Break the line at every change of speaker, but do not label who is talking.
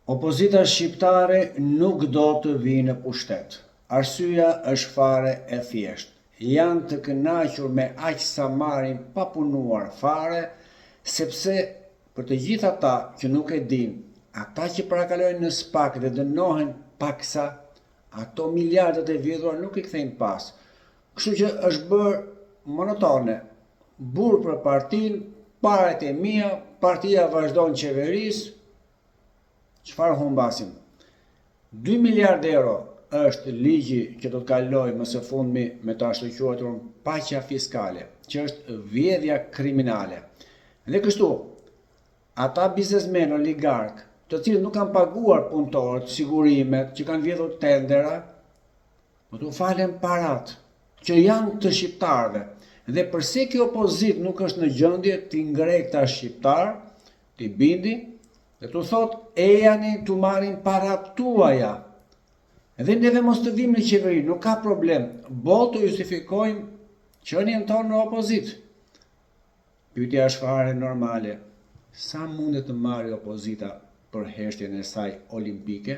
Opozita shqiptare nuk do të vinë në pushtet. Arsyeja është fare e thjeshtë. Janë të kënaqur me aq sa marrin pa punuar fare, sepse për të gjithë ata që nuk e dinë, ata që parakalojnë në SPAK dhe dënohen paksa, ato miliardet e vjedhura nuk i kthejnë pas. Kështu që është bërë monotone. Burr për partinë, parat e mia, partia vazhdon qeverisë. Çfarë humbasim? 2 miliardë euro është ligji që do të kalojë më së fundmi me të ashtu quajturën paqja fiskale, që është vjedhja kriminale. Dhe kështu, ata biznesmenë oligark, të cilët nuk kanë paguar punëtorët, sigurimet, që kanë vjedhur tendera, do t'u falen parat që janë të shqiptarëve. Dhe përse kjo opozit nuk është në gjendje t'i ngrej këta shqiptar, t'i bindi, dhe t'u thot, e janë t'u marrin parat tuaja. Dhe neve mos të vim në qeveri, nuk ka problem. Boll të justifikojmë qenien tonë në opozit. Pyetja është fare normale. Sa mundet të marrë opozita për heshtjen e saj olimpike?